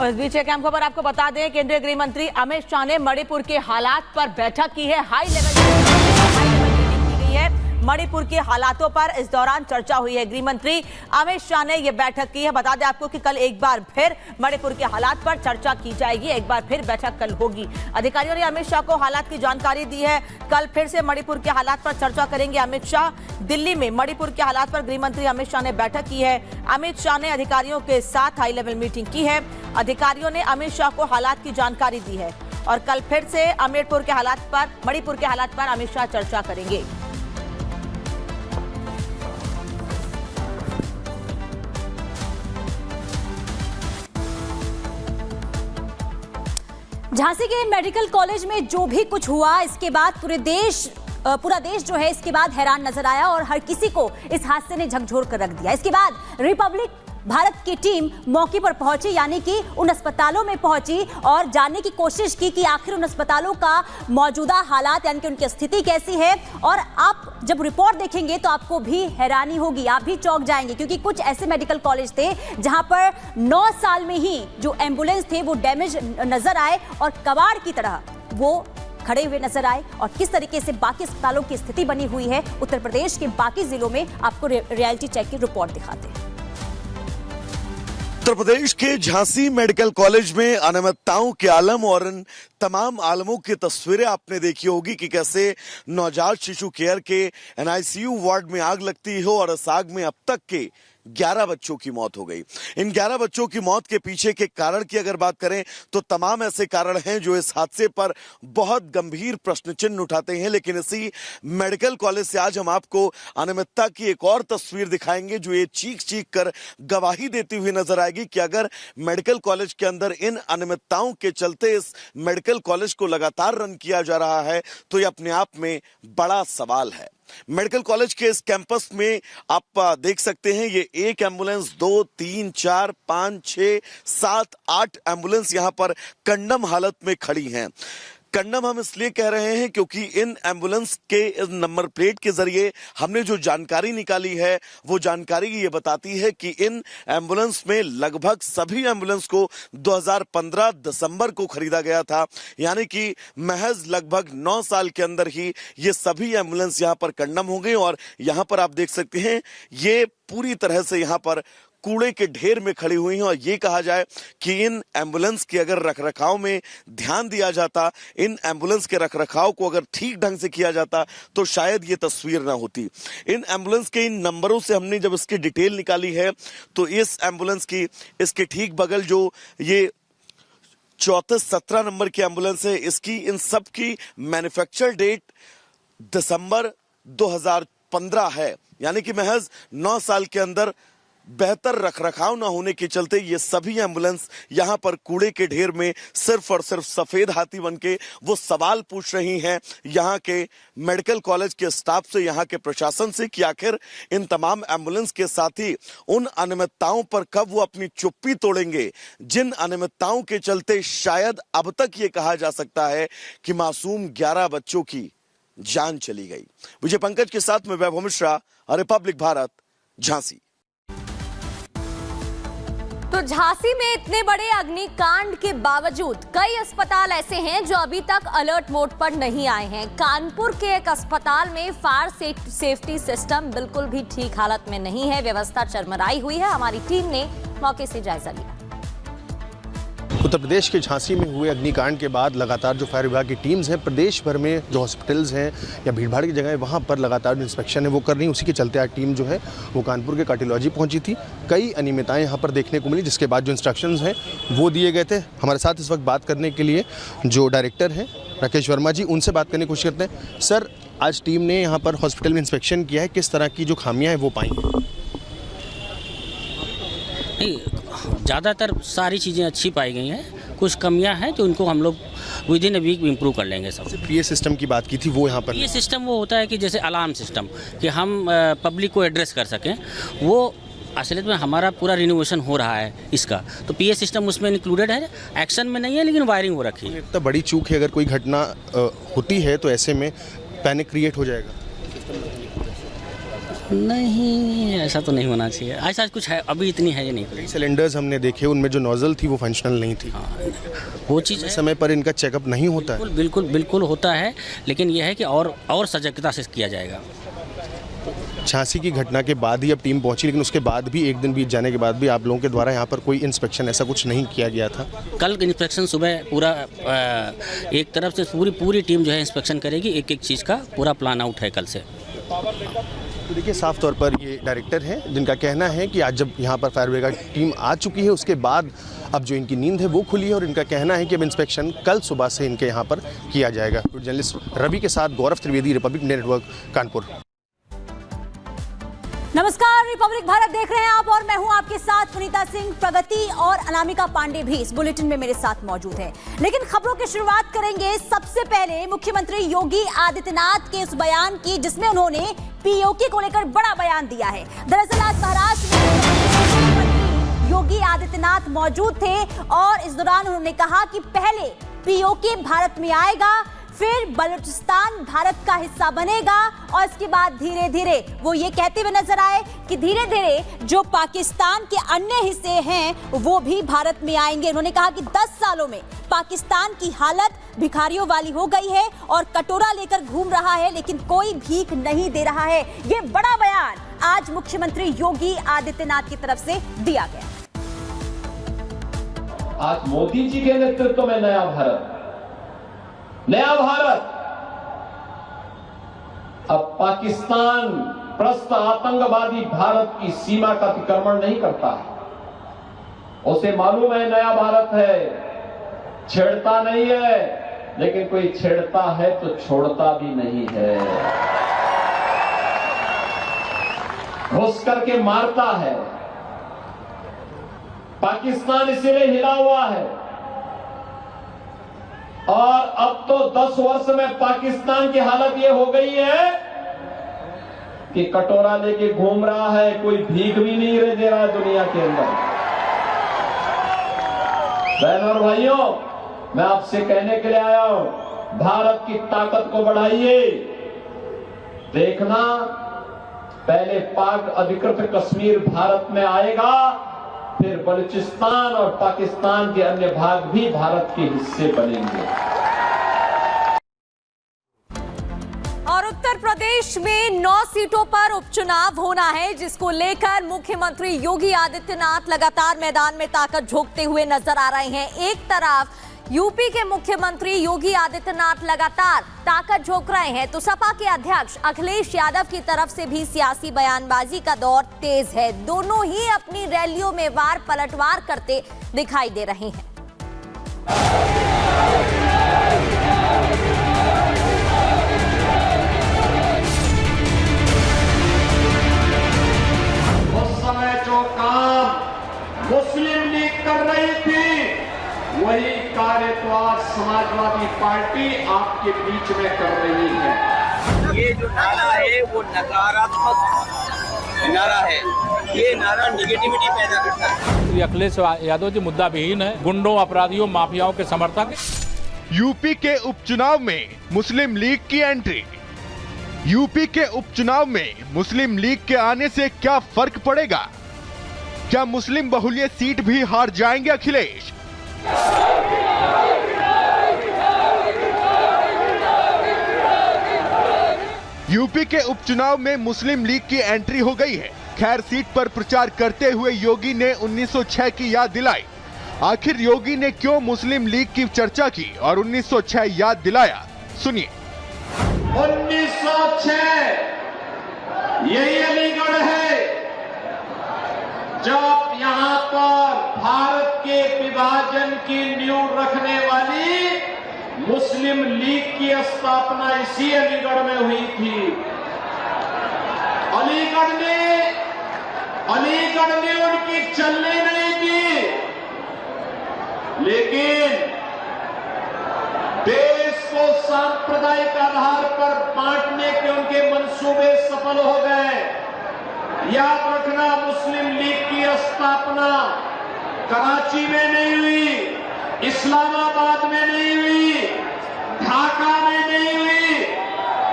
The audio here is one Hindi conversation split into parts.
और इस बीच एक अहम खबर आपको बता दें, केंद्रीय गृह मंत्री अमित शाह ने मणिपुर के हालात पर बैठक की है। हाई लेवल मीटिंग की गई है। मणिपुर के हालातों पर इस दौरान चर्चा हुई है। गृह मंत्री अमित शाह ने यह बैठक की है। बता दें आपको कि कल एक बार फिर मणिपुर के हालात पर चर्चा की जाएगी। एक बार फिर बैठक कल होगी। अधिकारियों ने अमित शाह को हालात की जानकारी दी है। कल फिर से मणिपुर के हालात पर चर्चा करेंगे अमित शाह। दिल्ली में मणिपुर के हालात पर गृह मंत्री अमित शाह ने बैठक की है। अमित शाह ने अधिकारियों के साथ हाई लेवल मीटिंग की है। अधिकारियों ने अमित शाह को हालात की जानकारी दी है और कल फिर से मणिपुर के हालात पर अमित शाह चर्चा करेंगे। झांसी के मेडिकल कॉलेज में जो भी कुछ हुआ, इसके बाद पूरा देश जो है इसके बाद हैरान नजर आया और हर किसी को इस हादसे ने झकझोर कर रख दिया। इसके बाद रिपब्लिक भारत की टीम मौके पर पहुंची, यानी कि उन अस्पतालों में पहुंची और जानने की कोशिश की कि आखिर उन अस्पतालों का मौजूदा हालात यानी कि उनकी स्थिति कैसी है। और आप जब रिपोर्ट देखेंगे तो आपको भी हैरानी होगी, आप भी चौंक जाएंगे, क्योंकि कुछ ऐसे मेडिकल कॉलेज थे जहां पर 9 साल में ही जो एम्बुलेंस थे वो डैमेज नजर आए और कबाड़ की तरह वो खड़े हुए नजर आए। और किस तरीके से बाकी अस्पतालों की स्थिति बनी हुई है उत्तर प्रदेश के बाकी जिलों में, आपको रियलिटी चेक की रिपोर्ट दिखाते हैं। उत्तर प्रदेश के झांसी मेडिकल कॉलेज में अनियमितताओं के आलम और इन तमाम आलमों की तस्वीरें आपने देखी होगी कि कैसे नवजात शिशु केयर के NICU वार्ड में आग लगती हो और इस आग में अब तक के 11 बच्चों की मौत हो गई। इन 11 बच्चों की मौत के पीछे के कारण की अगर बात करें तो तमाम ऐसे कारण हैं जो इस हादसे पर बहुत गंभीर प्रश्न चिन्ह उठाते हैं। लेकिन इसी मेडिकल कॉलेज से आज हम आपको अनियमितता की एक और तस्वीर दिखाएंगे जो ये चीख चीख कर गवाही देती हुई नजर आएगी कि अगर मेडिकल कॉलेज के अंदर इन अनियमितताओं के चलते इस मेडिकल कॉलेज को लगातार रन किया जा रहा है तो ये अपने आप में बड़ा सवाल है। मेडिकल कॉलेज के इस कैंपस में आप देख सकते हैं ये एक एम्बुलेंस, 2, 3, 4, 5, 6, 7, 8 एम्बुलेंस यहां पर कंडम हालत में खड़ी हैं। कंडम हम इसलिए कह रहे हैं क्योंकि इन एम्बुलेंस के इस नंबर प्लेट के जरिए हमने जो जानकारी निकाली है वो जानकारी ये बताती है कि इन एम्बुलेंस में लगभग सभी एम्बुलेंस को 2015 दिसंबर को खरीदा गया था, यानी कि महज लगभग 9 साल के अंदर ही ये सभी एम्बुलेंस यहां पर कंडम हो गई। और यहां पर आप देख सकते हैं ये पूरी तरह से यहां पर कूड़े के ढेर में खड़ी हुई हैं। और ये कहा जाए कि इन एम्बुलेंस के अगर रखरखाव में ध्यान दिया जाता, इन एम्बुलेंस के रखरखाव को अगर ठीक ढंग से किया जाता तो शायद ये तस्वीर ना होती। इन एम्बुलेंस के इन नंबरों से हमने जब इसकी डिटेल निकाली है तो इस एम्बुलेंस की इसके ठीक बगल जो ये 34-17 नंबर की एम्बुलेंस है, इसकी इन सब की मैन्युफैक्चर डेट दिसंबर 2015 है, यानी कि महज 9 साल के अंदर बेहतर रखरखाव न होने के चलते ये सभी एम्बुलेंस यहां पर कूड़े के ढेर में सिर्फ और सिर्फ सफेद हाथी बनके वो सवाल पूछ रही हैं यहां के मेडिकल कॉलेज के स्टाफ से, यहां के प्रशासन से कि आखिर इन तमाम एम्बुलेंस के साथ ही उन अनियमितताओं पर कब वो अपनी चुप्पी तोड़ेंगे जिन अनियमितताओं के चलते शायद अब तक ये कहा जा सकता है कि मासूम 11 बच्चों की जान चली गई। विजय पंकज के साथ में वैभव मिश्रा, रिपब्लिक भारत, झांसी। तो झांसी में इतने बड़े अग्निकांड के बावजूद कई अस्पताल ऐसे हैं जो अभी तक अलर्ट मोड पर नहीं आए हैं। कानपुर के एक अस्पताल में फायर सेफ्टी सिस्टम बिल्कुल भी ठीक हालत में नहीं है, व्यवस्था चरमराई हुई है। हमारी टीम ने मौके से जायजा लिया। उत्तर प्रदेश के झांसी में हुए अग्निकांड के बाद लगातार जो फायर विभाग की टीम्स हैं प्रदेश भर में जो हॉस्पिटल्स हैं या भीड़भाड़ की जगह है वहाँ पर लगातार जो इंस्पेक्शन है वो कर रही है। उसी के चलते आज टीम जो है वो कानपुर के कार्डियोलॉजी पहुंची थी। कई अनियमितताएं यहाँ पर देखने को मिली, जिसके बाद जो इंस्ट्रक्शंस हैं वो दिए गए थे। हमारे साथ इस वक्त बात करने के लिए जो डायरेक्टर हैं राकेश वर्मा जी, उनसे बात करने की कोशिश करते हैं। सर, आज टीम ने यहाँ पर हॉस्पिटल में इंस्पेक्शन किया है, किस तरह की जो खामियाँ हैं वो पाई हैं? ज़्यादातर सारी चीज़ें अच्छी पाई गई हैं, कुछ कमियां हैं जो उनको हम लोग within a week improve कर लेंगे। सब PA सिस्टम की बात की थी वो यहाँ पर ये सिस्टम वो होता है कि जैसे अलार्म सिस्टम कि हम पब्लिक को एड्रेस कर सकें, वो असलियत में हमारा पूरा रिनोवेशन हो रहा है इसका, तो PA सिस्टम उसमें इंक्लूडेड है। एक्शन में नहीं है लेकिन वायरिंग हो रखी है। इतना बड़ी चूक है, अगर कोई घटना होती है तो ऐसे में पैनिक क्रिएट हो जाएगा। नहीं, ऐसा तो नहीं होना चाहिए। ऐसा कुछ है अभी, इतनी है ये नहीं। कई सिलेंडर्स हमने देखे, उनमें जो नोजल थी वो फंक्शनल नहीं थी। वो चीज़ समय पर इनका चेकअप नहीं होता है। बिल्कुल होता है, लेकिन यह है कि और सजगता से किया जाएगा। झांसी की घटना के बाद ही अब टीम पहुंची, लेकिन उसके बाद भी एक दिन बीत जाने के बाद भी आप लोगों के द्वारा यहाँ पर कोई इंस्पेक्शन ऐसा कुछ नहीं किया गया था। कल इंस्पेक्शन सुबह पूरा एक तरफ से पूरी टीम जो है इंस्पेक्शन करेगी, एक चीज़ का पूरा प्लान आउट है कल से। तो देखिए, साफ तौर पर ये डायरेक्टर हैं जिनका कहना है कि आज जब यहाँ पर फायर ब्रिगेड टीम आ चुकी है, उसके बाद अब जो इनकी नींद है वो खुली है, और इनका कहना है कि अब इंस्पेक्शन कल सुबह से इनके यहाँ पर किया जाएगा। जर्नलिस्ट रवि के साथ गौरव त्रिवेदी, रिपब्लिक नेटवर्क, कानपुर। नमस्कार, रिपब्लिक भारत देख रहे हैं आप और मैं हूं आपके साथ पुनीता सिंह। प्रगति और अनामिका पांडे भी इस बुलेटिन में मेरे साथ मौजूद हैं। लेकिन खबरों की शुरुआत करेंगे सबसे पहले मुख्यमंत्री योगी आदित्यनाथ के उस बयान की, जिसमें उन्होंने पीओके को लेकर बड़ा बयान दिया है। दरअसल आज महाराष्ट्र में योगी आदित्यनाथ मौजूद थे और इस दौरान उन्होंने कहा कि पहले पीओके भारत में आएगा, फिर बलूचिस्तान भारत का हिस्सा बनेगा, और इसके बाद धीरे धीरे वो ये कहते हुए नजर आए कि धीरे धीरे जो पाकिस्तान के अन्य हिस्से हैं वो भी भारत में आएंगे। उन्होंने कहा कि 10 सालों में पाकिस्तान की हालत भिखारियों वाली हो गई है और कटोरा लेकर घूम रहा है, लेकिन कोई भीख नहीं दे रहा है। ये बड़ा बयान आज मुख्यमंत्री योगी आदित्यनाथ की तरफ से दिया गया। आज मोदी जी के नेतृत्व में नया भारत अब पाकिस्तान प्रस्त आतंकवादी भारत की सीमा का अतिक्रमण नहीं करता है। उसे मालूम है नया भारत है, छेड़ता नहीं है, लेकिन कोई छेड़ता है तो छोड़ता भी नहीं है, घुस करके मारता है। पाकिस्तान इसीलिए हिला हुआ है, और अब तो 10 वर्ष में पाकिस्तान की हालत यह हो गई है कि कटोरा लेके घूम रहा है, कोई भीख भी नहीं दे रहा है दुनिया के अंदर। बहनों और भाइयों, मैं आपसे कहने के लिए आया हूं, भारत की ताकत को बढ़ाइए। देखना, पहले पाक अधिकृत कश्मीर भारत में आएगा, फिर बलूचिस्तान और पाकिस्तान के अन्य भाग भी भारत के हिस्से बनेंगे। और उत्तर प्रदेश में 9 सीटों पर उपचुनाव होना है, जिसको लेकर मुख्यमंत्री योगी आदित्यनाथ लगातार मैदान में ताकत झोंकते हुए नजर आ रहे हैं। एक तरफ यूपी के मुख्यमंत्री योगी आदित्यनाथ लगातार ताकत झोंक रहे हैं, तो सपा के अध्यक्ष अखिलेश यादव की तरफ से भी सियासी बयानबाजी का दौर तेज है। दोनों ही अपनी रैलियों में वार पलटवार करते दिखाई दे रहे हैं। उस समय जो काम मुस्लिम लीग कर रही थी, वही कार्य तो आज समाजवादी पार्टी आपके बीच में कर रही है। ये जो नारा है वो नकारात्मक नारा है, ये नारा निगेटिविटी पैदा करता है। अखिलेश यादव जी मुद्दा विहीन है, गुंडों, अपराधियों, माफियाओं के समर्थक। यूपी के उपचुनाव में मुस्लिम लीग की एंट्री। यूपी के उपचुनाव में मुस्लिम लीग के आने से क्या फर्क पड़ेगा? क्या मुस्लिम बहुल्य सीट भी हार जाएंगे अखिलेश? यूपी के उपचुनाव में मुस्लिम लीग की एंट्री हो गई है। खैर सीट पर प्रचार करते हुए योगी ने 1906 की याद दिलाई। आखिर योगी ने क्यों मुस्लिम लीग की चर्चा की और 1906 याद दिलाया, सुनिए। 1906 यही अलीगढ़ है जब यहां पर भारत के विभाजन की नींव रखने वाली मुस्लिम लीग की स्थापना इसी अलीगढ़ में हुई थी। अलीगढ़ ने उनकी चलने नहीं दी, लेकिन देश को सांप्रदायिक आधार पर बांटने के उनके मंसूबे सफल हो गए। याद रखना, मुस्लिम लीग की स्थापना कराची में नहीं हुई, इस्लामाबाद में नहीं हुई, ढाका में नहीं हुई,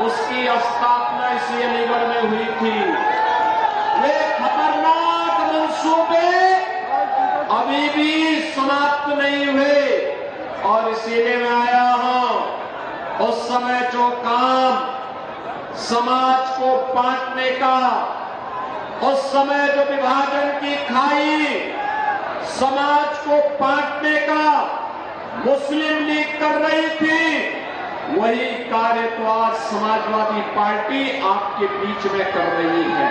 उसकी स्थापना इसी अलीगढ़ में हुई थी। और इसीलिए मैं आया हूं। उस समय जो काम समाज को बांटने का, उस समय जो विभाजन की खाई समाज को बांटने का मुस्लिम लीग कर रही थी, वही कार्य तो आज समाजवादी पार्टी आपके बीच में कर रही है।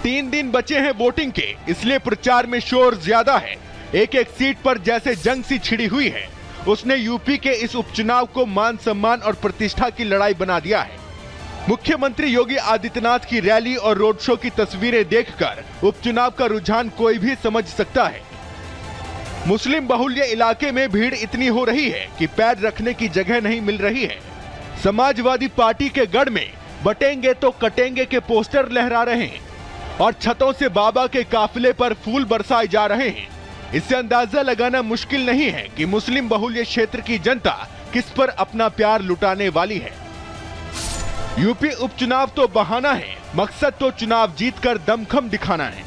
3 दिन बचे हैं वोटिंग के, इसलिए प्रचार में शोर ज्यादा है। एक एक सीट पर जैसे जंग सी छिड़ी हुई है। उसने यूपी के इस उपचुनाव को मान सम्मान और प्रतिष्ठा की लड़ाई बना दिया है। मुख्यमंत्री योगी आदित्यनाथ की रैली और रोड शो की तस्वीरें देखकर उपचुनाव का रुझान कोई भी समझ सकता है। मुस्लिम बहुल्य इलाके में भीड़ इतनी हो रही है कि पैर रखने की जगह नहीं मिल रही है। समाजवादी पार्टी के गढ़ में बटेंगे तो कटेंगे के पोस्टर लहरा रहे हैं और छतों से बाबा के काफिले पर फूल बरसाए जा रहे हैं। इससे अंदाजा लगाना मुश्किल नहीं है कि मुस्लिम बहुल्य क्षेत्र की जनता किस पर अपना प्यार लुटाने वाली है। यूपी उपचुनाव तो बहाना है, मकसद तो चुनाव जीतकर दमखम दिखाना है।